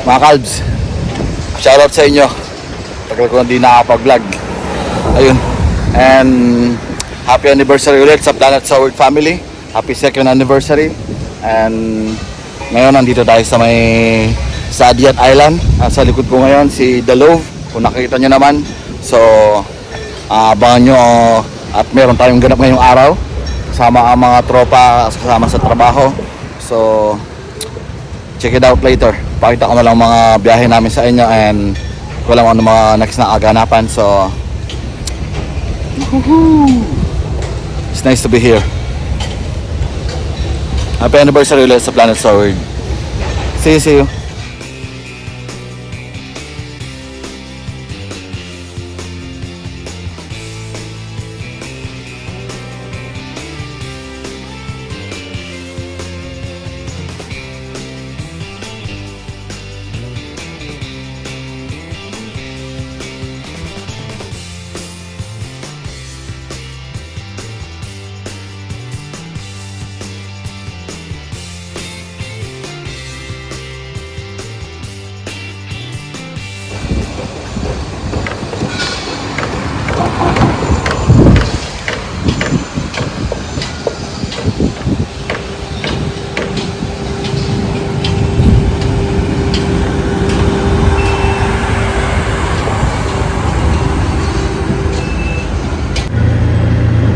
Mga Kalbs, shoutout sa inyo. Tagal ko na di nakapag-vlog. Ayun. And happy anniversary ulit sa Planet Soward family. Happy second anniversary. And ngayon nandito tayo sa may Sadiat Island. Sa likod ko ngayon si The Love, kung nakikita nyo naman. So abangan nyo, at meron tayong ganap ngayong araw kasama ang mga tropa, kasama sa trabaho. So check it out later. Pakita ko na lang mga biyahe namin sa inyo, and ko lang ano mga next na aganapan. So it's nice to be here. Happy anniversary ulit sa Planet Soward. See you.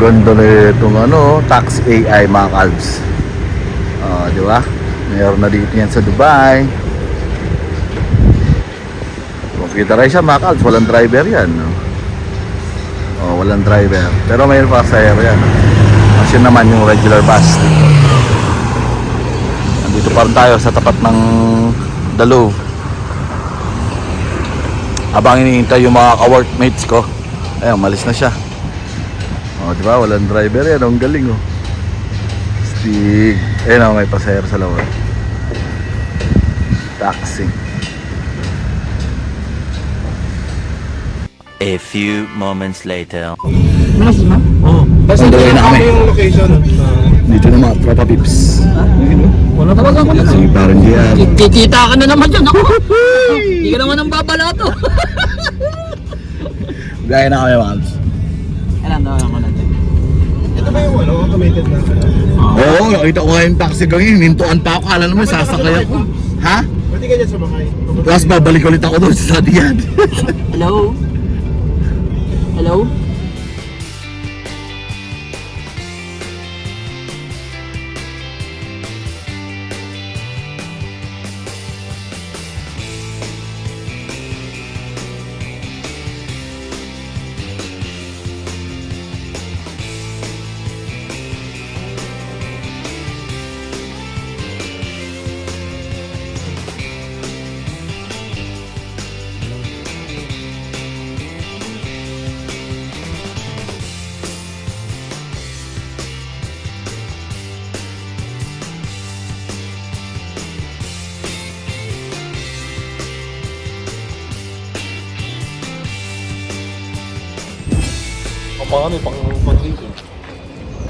Ganda na itong tax AI mga Kalbs. Di ba? Mayroon na dito yan sa Dubai. Computerized siya mga Kalbs, walang driver yan. Walang driver. Pero mayroon pasahero yan. Kasi naman yung regular bus. Nandito pa rin tayo sa tapat ng The Louvre. Abang hinihintay yung mga ka-workmates ko. Ayun, malis na siya. Diba? Walang driver yan. Ang galing Stig. Ayun may pasahero sa lawag. Taxi. A few moments later. Mas ma? Oo. Basta Underway na kami. yung location. Dito na mga tropa pips. Wala talaga ako na. Si parang diyan. Kikita ka na naman dyan ako. Hindi ka naman ang babalato. Gaya na kami mga Kalbs. Ilan daw ako natin? Ito ba yung automated na? Oo, nakita ko nga yung taxi gawin. Mintuan pa ako. Kala naman sasakay ako. Ha? Pwede ka dyan sumakay. Tapos babalik ulit ako doon sa Sadiat. Hello? Hello?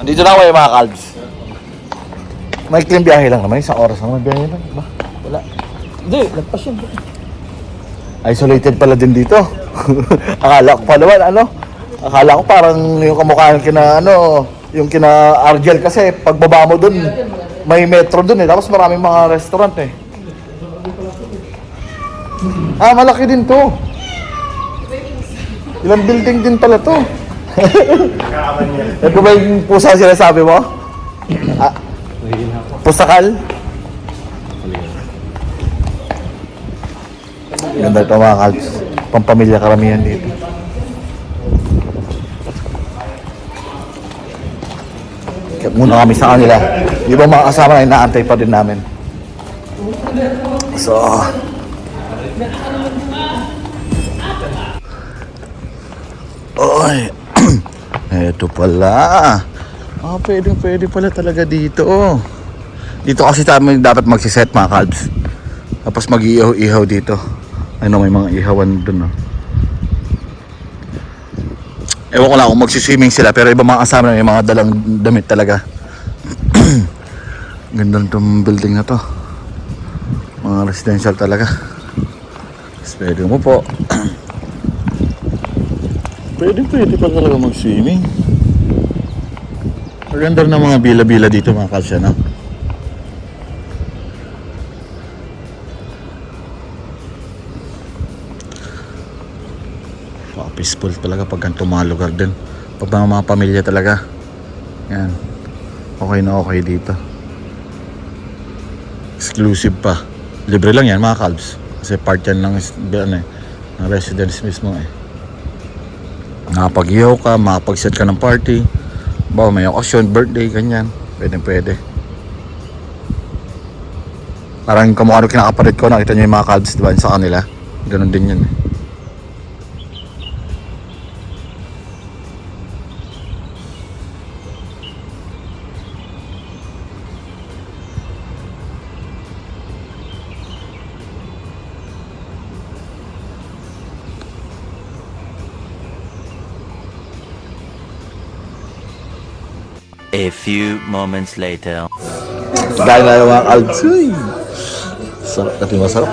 Nandito na kayo mga Kalbs. May clean biyahe lang naman. Isang oras naman biyahe lang. Ba? Wala. Hindi, lagpas yun. Isolated pala din dito. Akala ko pa naman akala ko parang yung kamukha yung yung kina Argel, kasi pagbaba mo dun may metro dun tapos maraming mga restaurant malaki din to. Ilang building din pala to. Ito ba yung pusa sinasabi mo? Pusakal? Ganda ito mga Kalbs. Pampamilya karamihan dito. Kaya muna kami sa kanila. Yung mga kasama na inaantay pa din namin. So oy. Ito pala. Pwede pala talaga dito. Dito kasi tayo dapat magsiset mga Kalbs. Tapos mag-ihaw-ihaw dito. May mga ihawan dun Ewan ko lang kung magsiswimming sila, pero iba mga kasama na may mga dalang damit talaga. Ganda nitong building na to. Mga residential talaga. Pwede mo po. Pwede pa talaga mag-swimming. Maganda ng mga bila-bila dito mga kalsya, no? Peaceful talaga pag ganito mga lugar din. Pag mga pamilya talaga. Yan. Okay na okay dito. Exclusive pa. Libre lang yan mga kalbs. Kasi part yan ng residence mismo eh. Nakapag-ihaw ka, makapag-set ka ng party. Bawa may okasyon, birthday, ganyan. Pwede. Parang kamukha nung kinakapalit ko, nakita nyo yung mga kalbs diba sa kanila. Ganon din yan eh. A few moments later. Dahil na yung mga kalbs. Sarap natin, masarap.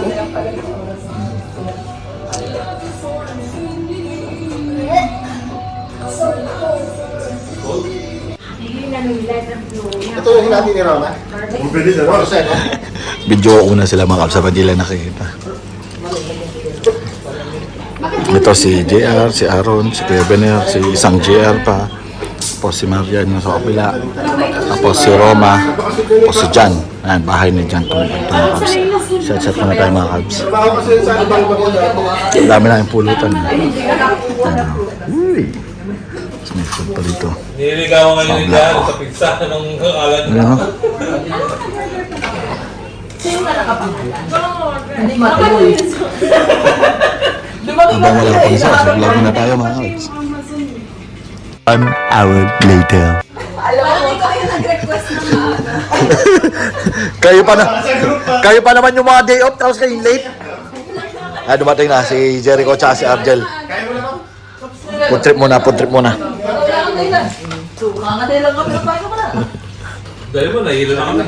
Ito yung hinati ni Rama. Pwede sa Rama. Video ko una sila mga kalbs sa Manila nakikita. Ito si JR, si Aaron, si Kuya Bener, si isang JR pa. Tapos si Marian yung sa kapila. Tapos si Roma. Tapos si Jan. Ayan, bahay ni Jan itong mga kalbs. Set muna tayo mga kalbs. Trabaho kasi sa ibang bagay. Ang dami na yung pulutan. Ayan. Uy. Mas may food pa dito. Niligawan nga yun dyan sa pizza nung alam Ano? Habang wala pa isa, so vlog na tayo mga kalbs. 1 hour later. Kayo pa naman yung mga day off tapos kayo late. Dumating na si Jericho at si Argel. Food trip muna. Dahil mo, nahilo na kami.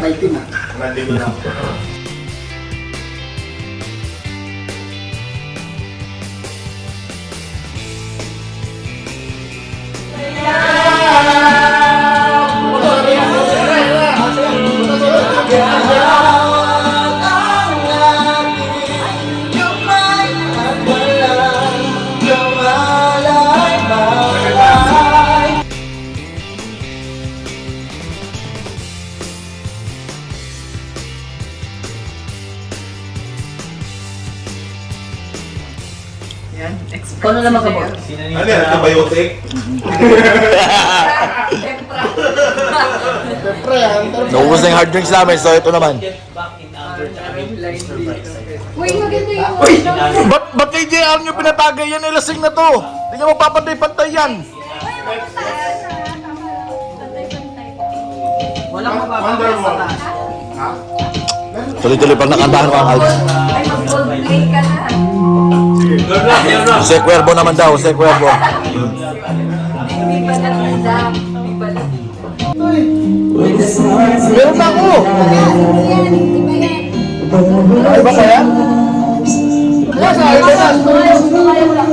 Ano naman ka ba? Ano yan? Antibiotic? Naubos na yung hard drinks namin, so ito naman. Uy, maganda yun. Ba't kay JR nyo pinatagay yan? Lasing na to. Hindi nyo magpapantay-pantay yan. Walang mababasa sa taas. Tuloy-tuloy pang nakantahan mga kalbs. Ay, mag-play ka na. Jose Cuervo naman daw, Jose Cuervo. Hindi ba na ganda? Hindi ba na? Meron na ako! Yan, hindi ba yan? Ay ba kaya? Wala sa akin na. Gusto kayo, wala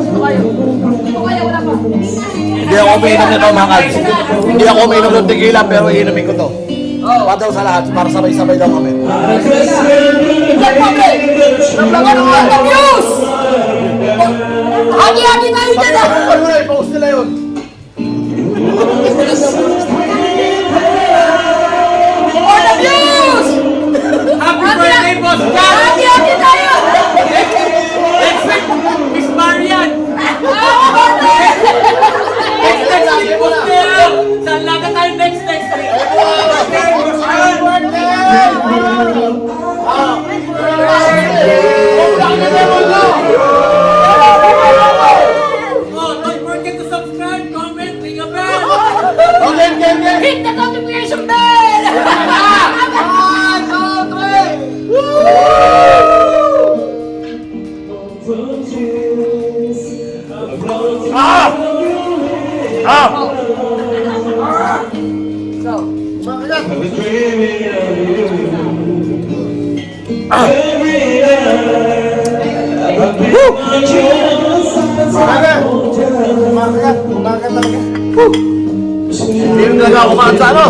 pa. Hindi ako umiinom nito mga kalbs. Hindi ako umiinom ng tequila pero iinumin ko to. Pa daw sa lahat, para sabay-sabay daw kami. Yan po, pre. Naglaman ng mga views! Hagi-hagi tayo dyan ah! Ano na, i-post nila yun. For the views! Happy birthday, Boss Jack! Hagi-hagi tayo! Next week, Miss Marian! Next week, Boss Jack! Saan laga tayo next week? Oh, don't forget to subscribe, comment, ring a bell! Hit the notification bell! Woo! Umaga talaga. Hindi rin talaga ako kumain sa ano.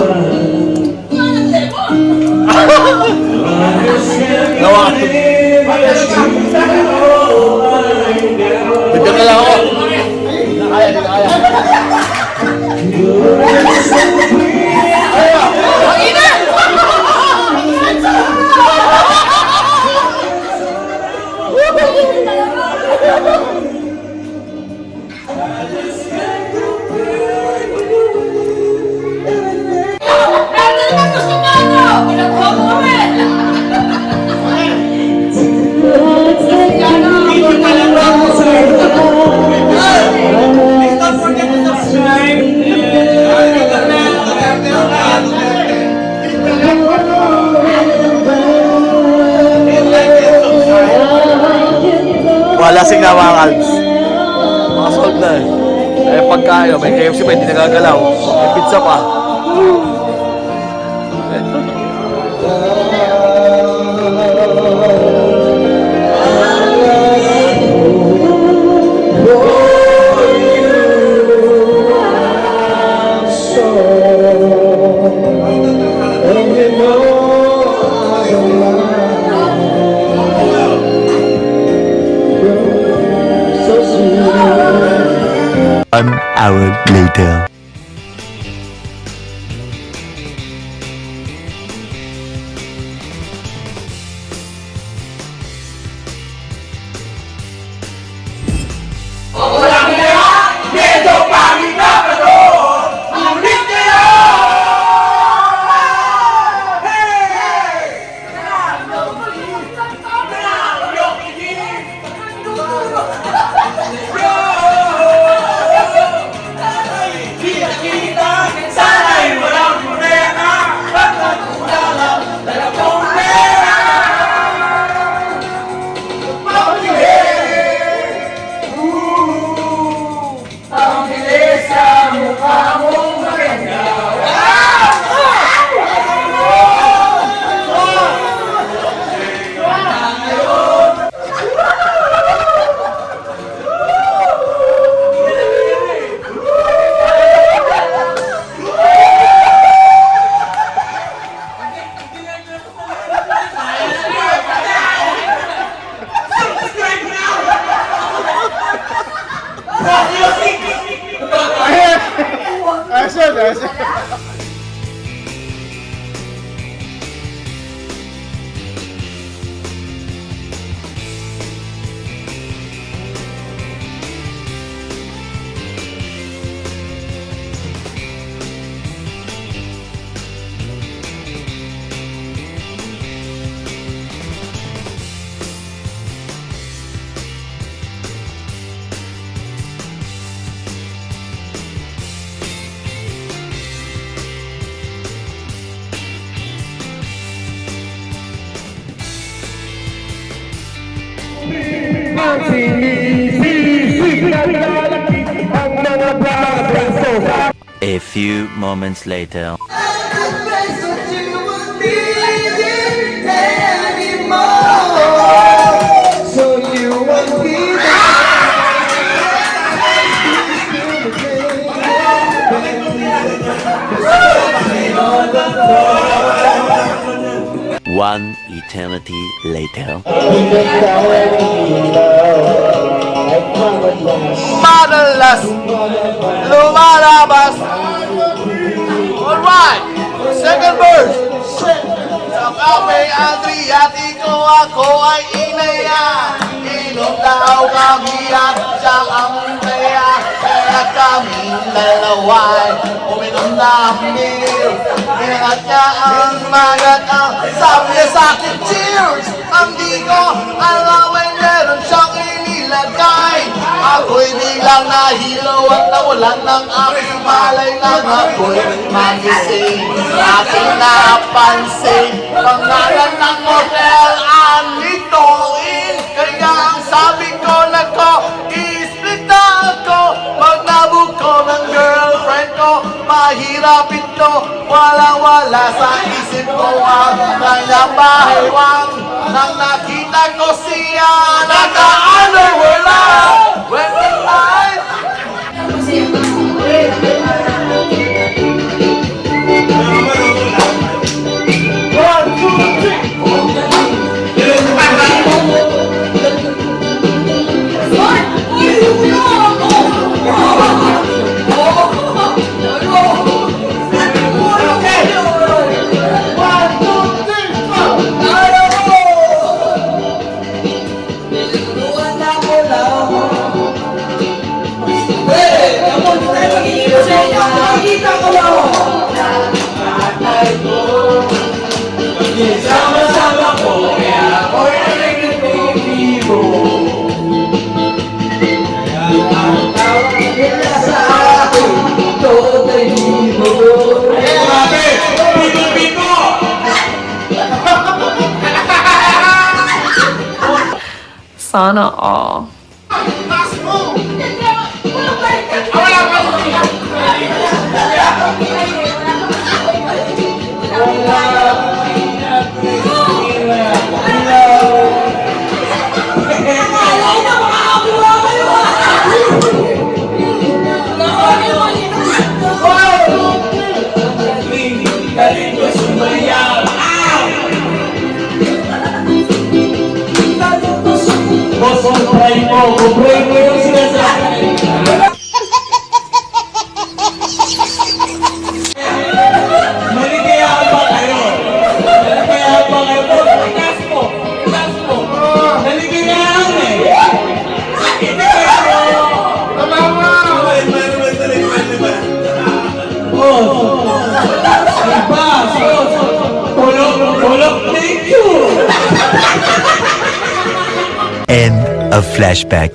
Gawa. Bigyan na lang ako. Kaya, kaya. Lasing na mga kalbs. Mga sold na eh. Eh pagkain, may KFC pa, hindi nagagalaw. May pizza pa. One hour later. A few moments later. One eternity later. Madalas lumalabas. Alright, second verse. Sa Cafe Adriatico ako ay inaya. Inom daw kami at siyang ang kaya. Kaya kaming dalaway uminom ng beer. Inangat niya ang magat ang sabi niya sa akin, cheers! Ang di ko alam ay meron siyang inilagay. Ako'y biglang nahilo at nawalan ng aking malay nang ako'y magising. Aking napansin pangalan ng hotel, Anito Inn. Kaya ang sabi ko, nako, i-split na ako. Pag nabuko ng girlfriend ko, mahirap ito. Walang-wala sa isip ko ang kanyang bahaywang. Nang nakita ko siya, naka-underwear Sana all. End of flashback.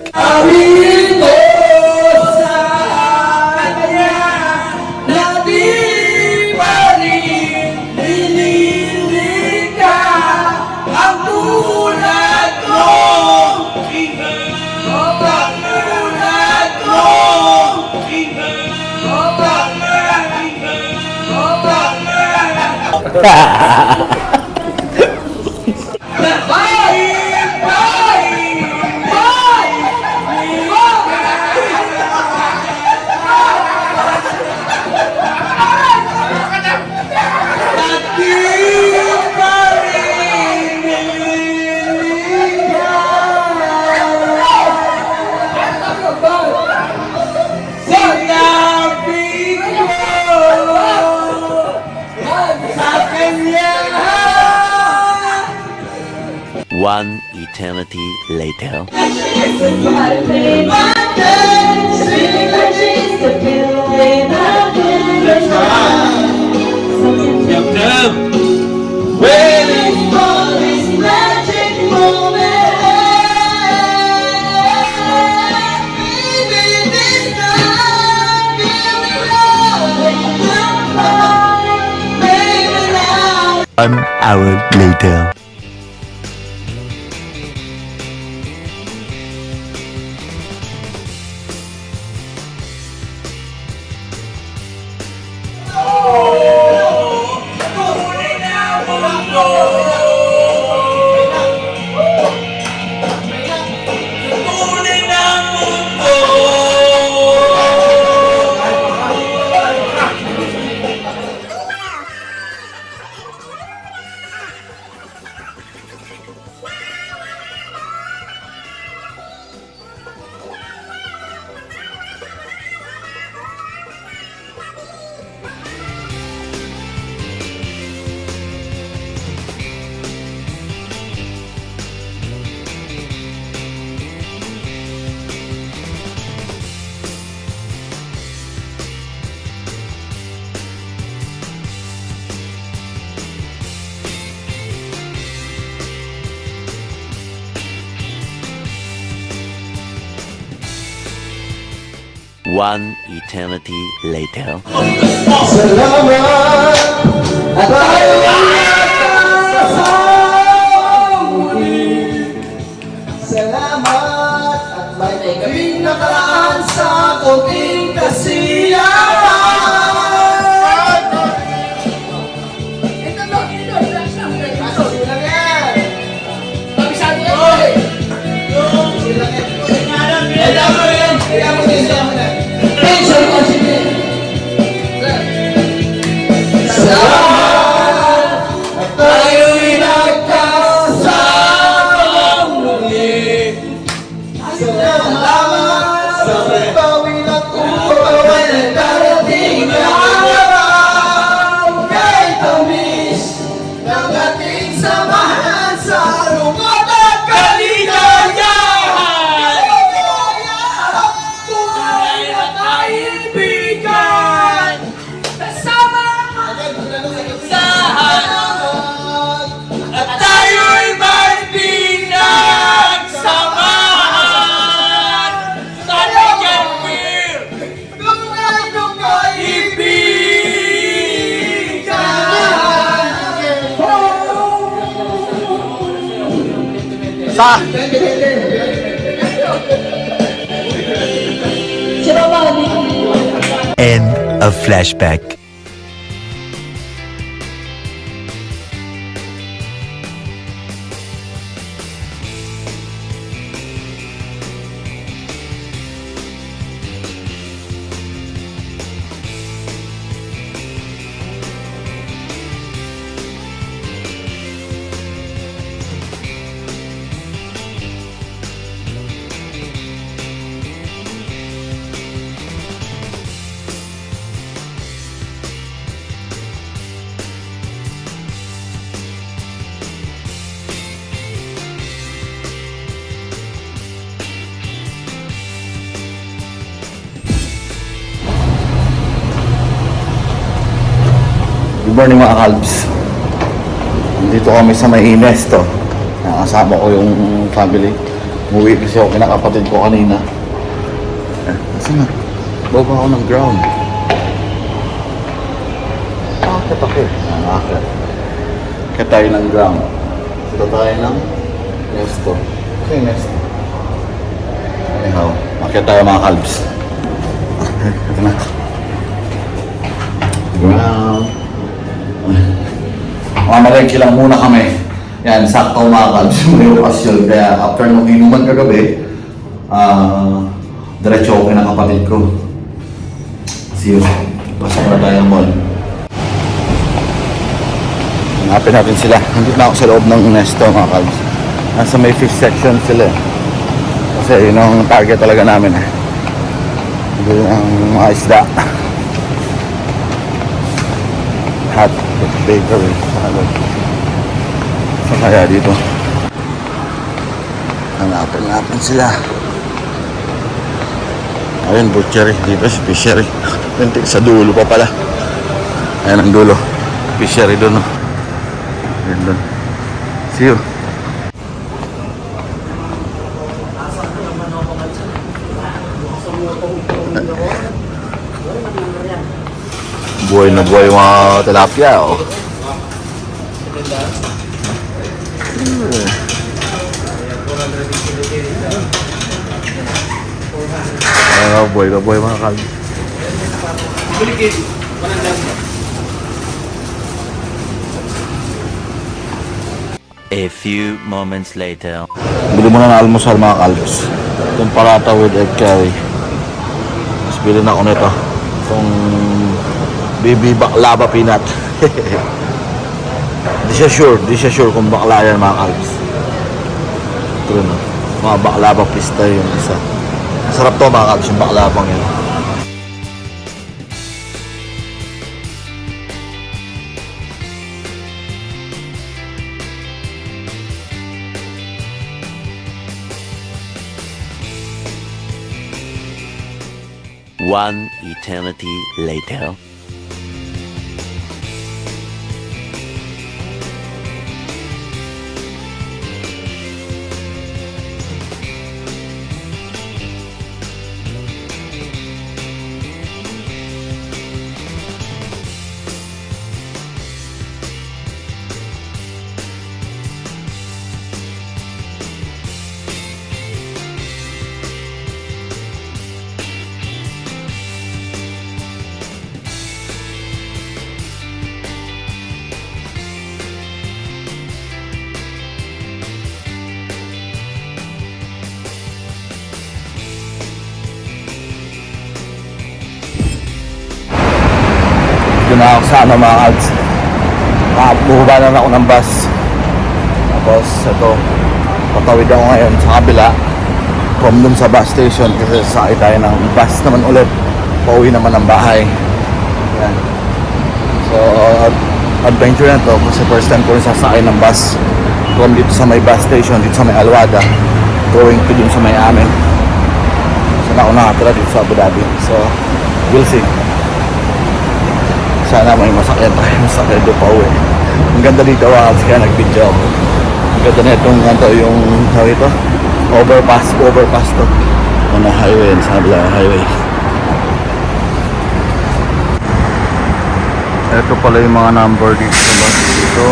One eternity later. One hour later. One eternity later. Salamat at may gabing nakaraan sa kunting kasiyahan. Sa Si Romani. End of flashback. Good morning mga kalbs. Dito kami sa may Inesto. Nakasama ko yung family. Umuwi kasi ako kinakapatid ko kanina. Kasi na, baba ako ng ground. Akit ako. Akit. Akit tayo ng ground. Ito tayo ng Nesto. Okay, Nesto. Anyhow, akit tayo mga kalbs. Ito na. Ground. Mamalengke lang muna kami. Yan, sakto mga kalbs, may okasyon. Kaya after nung inuman kagabi, diretso ako kinakapatid ko. See you. Pasok na tayo ng mall. Hanapin natin sila. Nandito na ako sa loob ng Nesto mga kalbs. Nasa may fish section sila. Kasi yun ang target talaga namin. Yun ang mga isda. Hot bakery. So kaya dito hanapin natin sila. Ayun, butchery. Dito si fishery. Pintik sa dulo pa pala. Ayan ang dulo. Fishery doon. Ayan doon. See you. Buhay na buhay yung mga tilapia, oh. Buhay na buhay mga kalbi. A few moments later. Bili muna na almusal mga kalbs. Itong parata with egg curry. Tapos bili na ako nito. Itong baby baklava peanut. Di siya sure kung bakla yan mga kalbs. Ito rin, mga baklava pista yung isa. Masarap to mga kalbs, yung baklavang yan. One eternity later. Doon na ako sa mga kalbs. Bumaba na ako ng bus. Tapos ito, patawid ako ngayon sa kabila from dun sa bus station kasi sasakay tayo ng bus naman ulit. Pauwi naman ng bahay. Yan. So adventure na to kasi first time ko rin sasakay ng bus from dito sa may bus station, dito sa may Alwada, going to dun sa may amin. So na ako nakatira dito sa Abu Dhabi. So we'll see. Sana may masakyan tayo, masakyan doon pa uwi. Ang ganda dito, kaya nag-video ako. Ang ganda na itong yung tawag ito, overpass to. On a highway, sa highway. Ito pala yung mga number dito.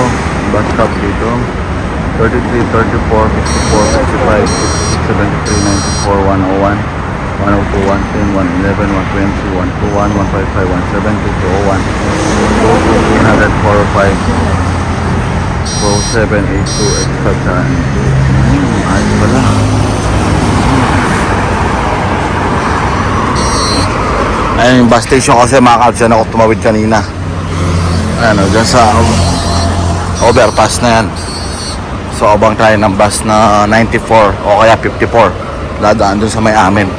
Bus stop dito. 33, 34, 54, 55, 56. 94, 101, 102, 110, 111, 120, 121, 155, 170, 201, 200, 405, 47, 82, etc. Ayos pala. Ayun yung bus station kasi mga kalps, yan ako tumawid kanina. Ano, dyan sa overpass na yan. So abang tayo ng bus na 94 o kaya 54. Dadaan dun sa may amin.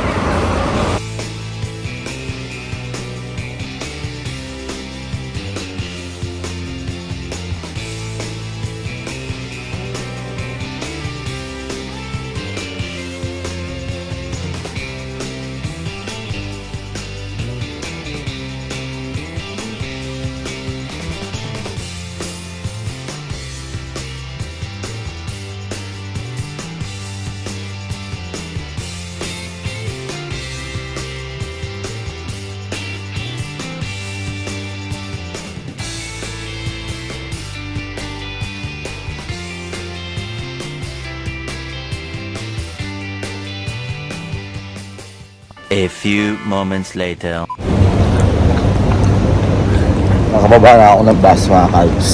A few moments later. Nakababa na ako ng bus mga kalps.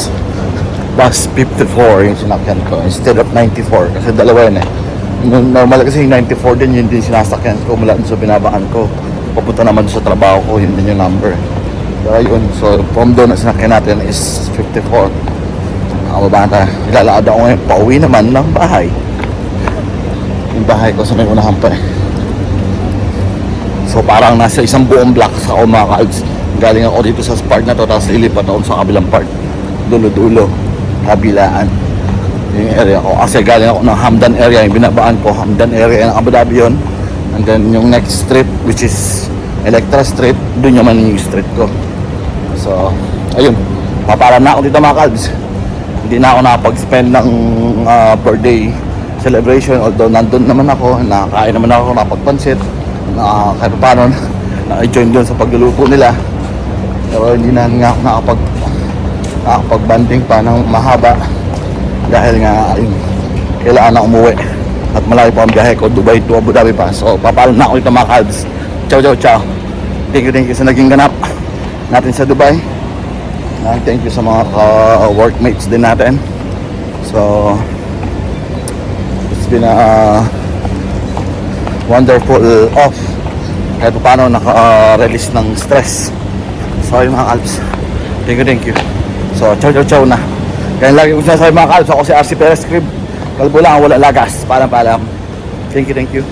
Bus 54 yung sinakyan ko instead of 94 kasi dalawa yun eh. Normal kasi yung 94 din yun din sinasakyan ko mula dun sa binabakan ko. Papunta naman sa trabaho ko, yun din yung number. Pero yun, so from doon na sinakyan natin is 54. Nakababa na tayo. Ilalakad ako ngayon, pauwi naman ng bahay. Yung bahay ko sa may unahan pa eh. So parang nasa isang buong block sa ako mga kalps. Galing ako dito sa part na to, tapos ilipat ako sa kabilang part. Dulo-dulo, kabilaan. Yung area ko. Kasi galing ako ng Hamdan area, yung binabaan ko, Hamdan area ng Abu Dhabi yun. And then yung next street, which is Electra Street, dun naman yung street ko. So, ayun. Paparan na ako dito mga kalps. Hindi na ako nakapag-spend ng birthday celebration. Although nandun naman ako, nakakain naman ako, nakapagpansit. Kahit paano na-join doon sa pagluluto nila, pero hindi na nga ako nakapag-banding pa ng mahaba dahil nga ayun, kailangan na umuwi at malayo pa ang biyahe ko, Dubai to Abu Dhabi pa. So papalo na ako ito mga kalbs. Ciao ciao ciao, thank you sa naging ganap natin sa Dubai. Thank you sa mga workmates din natin. So it's been a wonderful off kahit paano naka-release ng stress. Sorry mga kalbs, thank you. So ciao ciao ciao na. Kaya lagi ko sinasabi mga kalbs, ako si RC Perez Crib, kalbo lang, wala lagas. Paalam. Thank you.